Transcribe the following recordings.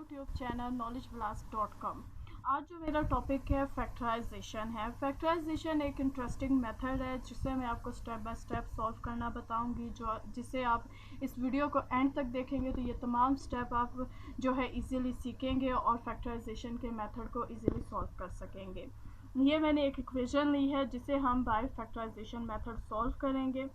YouTube channel knowledgeblast.com। आज जो मेरा टॉपिक है फैक्टराइजेशन है। फैक्टराइजेशन एक इंटरेस्टिंग मेथड है जिसे मैं आपको स्टेप बाय स्टेप सॉल्व करना बताऊंगी, जिसे आप इस वीडियो को एंड तक देखेंगे तो ये तमाम स्टेप आप जो है इजीली सीखेंगे और फैक्टराइजेशन के मेथड को इजीली सॉल्व कर सकेंगे। ये मैंने एक इक्वेशन ली है जिसे हम बाय फैक्टराइजेशन मेथड सॉल्व करेंगे।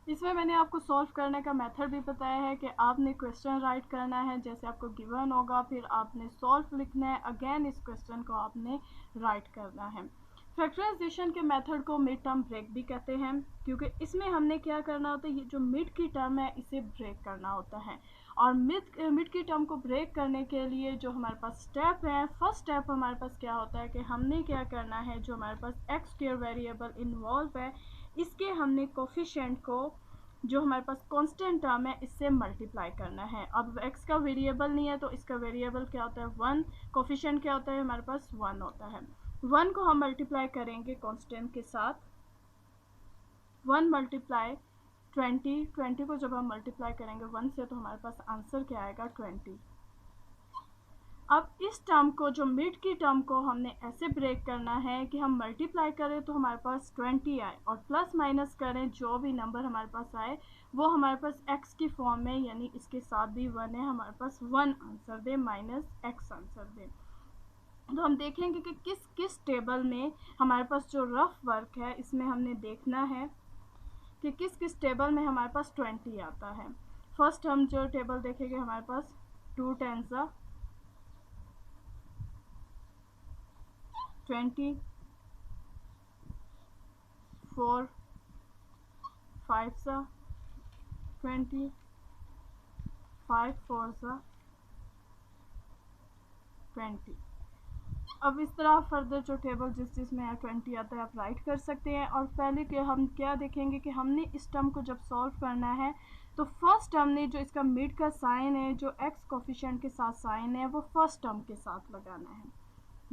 इसमें मैंने आपको सॉल्व करने का मेथड भी बताया है कि आपने क्वेश्चन राइट करना है, जैसे आपको गिवन होगा, फिर आपने सॉल्व लिखना है, अगेन इस क्वेश्चन को आपने राइट करना है। फैक्टराइजेशन के मेथड को मिड टर्म ब्रेक भी कहते हैं, क्योंकि इसमें हमने क्या करना होता है, ये जो मिड की टर्म है इसे ब्रेक करना होता है। और मिड की टर्म को ब्रेक करने के लिए जो हमारे पास स्टेप है, फर्स्ट स्टेप हमारे पास क्या होता है कि हमने क्या करना है, जो हमारे पास एक्स स्क्वायर वेरिएबल इन्वॉल्व है इसके हमने कोफिशिएंट को, जो हमारे पास कांस्टेंट टर्म है, इससे मल्टीप्लाई करना है। अब x का वेरिएबल नहीं है तो इसका वेरिएबल क्या होता है 1, कोफिशिएंट क्या होता है हमारे पास 1 होता है। 1 को हम मल्टीप्लाई करेंगे कांस्टेंट के साथ, 1 मल्टीप्लाई 20 को जब हम मल्टीप्लाई करेंगे 1 से तो हमारे पास आंसर क्या आएगा 20। अब इस टर्म को, जो मिड की टर्म को, हमने ऐसे ब्रेक करना है कि हम मल्टीप्लाई करें तो हमारे पास 20 आए और प्लस माइनस करें, जो भी नंबर हमारे पास आए वो हमारे पास x की फॉर्म में, यानी इसके साथ भी 1 है, हमारे पास 1 आंसर दे, माइनस x आंसर दे। तो हम देखेंगे कि किस किस टेबल में हमारे पास जो रफ वर्क है इसमें हमने देखना है कि किस किस टेबल में हमारे पास 20 आता है। फर्स्ट हम जो टेबल देखेंगे हमारे पास 2 10 20, 4 5 20, 5 4 20। अब इस तरह फर्दर जो टेबल जिसमें 20 आता है आप राइट कर सकते हैं। और पहले के हम क्या देखेंगे कि हमने इस टर्म को जब सॉल्व करना है तो फर्स्ट हमने जो इसका मिड का साइन है, जो x कोफिशिएंट के साथ साइन है, वो फर्स्ट टर्म के साथ लगाना है।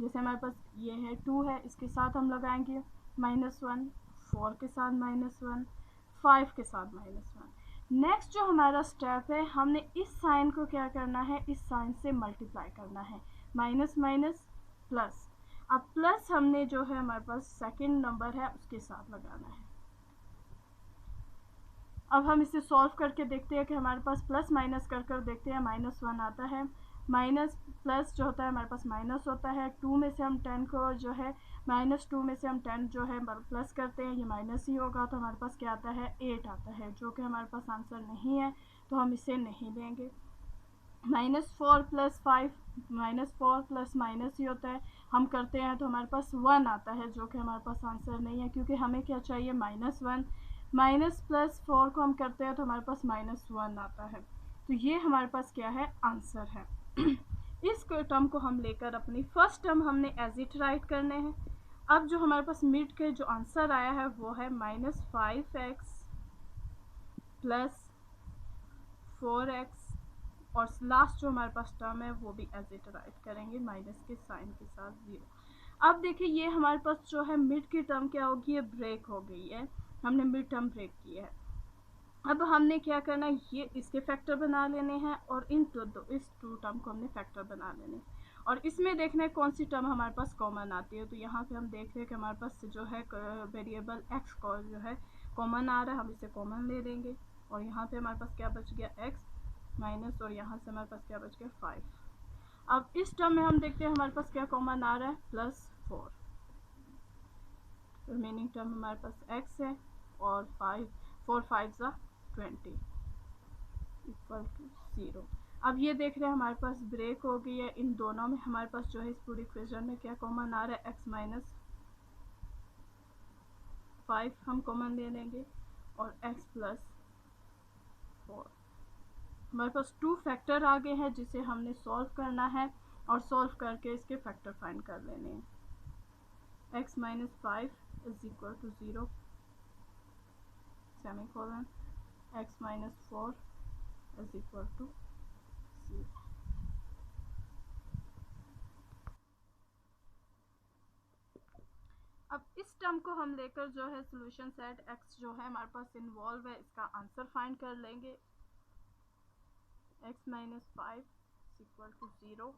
जैसे हमारे पास ये है 2 है, इसके साथ हम लगाएंगे -1, 4 के साथ -1, 5 के साथ -1। नेक्स्ट जो हमारा स्टेप है, हमने इस साइन को क्या करना है, इस साइन से मल्टीप्लाई करना है, माइनस माइनस प्लस। अब प्लस हमने जो है हमारे पास सेकंड नंबर है उसके साथ लगाना है। अब हम इसे सॉल्व करके देखते हैं कि हमारे पास प्लस माइनस कर देखते हैं, -1 आता है, माइनस प्लस जो होता है हमारे पास माइनस होता है। 2 में से हम 10 को जो है -2 में से हम 10 जो है प्लस करते हैं, ये माइनस ही होगा, तो हमारे पास क्या आता है 8 आता है, जो कि हमारे पास आंसर नहीं है तो हम इसे नहीं लेंगे। -4 + 5, -4 प्लस माइनस ही होता है, हम करते हैं तो हमारे पास 1 आता है, जो कि हमारे पास आंसर नहीं है, क्योंकि हमें क्या चाहिए -1। माइनस प्लस 4 को हम करते हैं तो हमारे पास -1 आता है, तो ये हमारे पास क्या है आंसर है। इस टर्म को हम लेकर अपनी फर्स्ट टर्म हमने एज इट राइट करने हैं। अब जो हमारे पास मिड के जो आंसर आया है वो है -5x + 4x, और लास्ट जो हमारे पास टर्म है वो भी एज इट राइट करेंगे, माइनस के साइन के साथ 0। अब देखिए ये हमारे पास जो है मिड की टर्म क्या होगी, ये ब्रेक हो गई है, हमने मिड टर्म ब्रेक किया है। अब हमने क्या करना है, ये इसके फैक्टर बना लेने हैं और इस टू टर्म को हमने फैक्टर बना लेने हैं। और इसमें देखना है कौन सी टर्म हमारे पास कॉमन आती है। तो यहाँ पे हम देख रहे हैं कि हमारे पास जो है वेरिएबल x को जो है कॉमन आ रहा है, हम इसे कॉमन ले लेंगे। और यहाँ पे हमारे पास क्या बच गया x माइनस, और यहाँ से हमारे पास क्या बच गया 5। अब इस टर्म में हम देखते हैं हमारे पास क्या कॉमन आ रहा है, +4। रिमेनिंग टर्म हमारे पास x है और 4 5 20 इक्वल टू 0। अब ये देख रहे हैं हमारे पास ब्रेक हो गई है, इन दोनों में हमारे पास जो है इस पूरी इक्वेशन में क्या कॉमन आ रहा है, x माइनस 5 हम कॉमन ले लेंगे और x + 4। हमारे पास 2 फैक्टर आ गए हैं जिसे हमने सॉल्व करना है और सॉल्व करके इसके फैक्टर फाइंड कर लेने हैं। x - 5 = 0, semicolon, x - 4 = 0। अब इस टर्म को हम लेकर जो है सोल्यूशन सेट x जो है हमारे पास इन्वॉल्व है, इसका आंसर फाइंड कर लेंगे। x minus 5 equal to 0।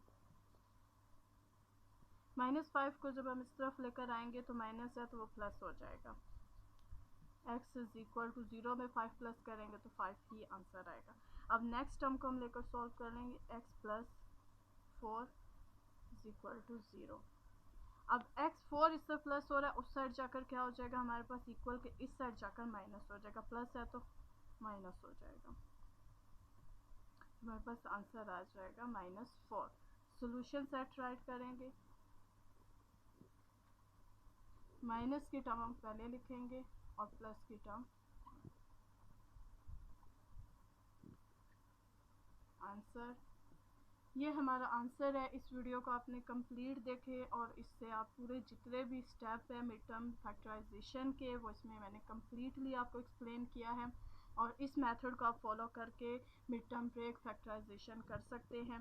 -5 को जब हम इस तरफ लेकर आएंगे तो माइनस है तो वो प्लस हो जाएगा। x इज इक्वल टू 0 में 5 प्लस करेंगे तो 5 ही आंसर आएगा। अब नेक्स्ट टर्म को हम लेकर सॉल्व कर लेंगे। x plus 4 is equal to 0। अब x4 इससे प्लस हो रहा है, उस साइड जाकर क्या हो जाएगा हमारे पास, इक्वल के इस साइड जाकर माइनस हो जाएगा, प्लस है तो माइनस हो जाएगा। हमारे पास आंसर आ जाएगा -4। सोल्यूशन सेट राइट करेंगे। माइनस की टर्म हम पहले लिखेंगे और प्लस की टर्म आंसर। ये हमारा आंसर है। इस वीडियो को आपने कंप्लीट देखे और इससे आप पूरे जितने भी स्टेप है मिड टर्म फैक्टराइजेशन के वो इसमें मैंने कम्प्लीटली आपको एक्सप्लेन किया है और इस मेथड को आप फॉलो करके मिड टर्म ब्रेक फैक्टराइजेशन कर सकते हैं।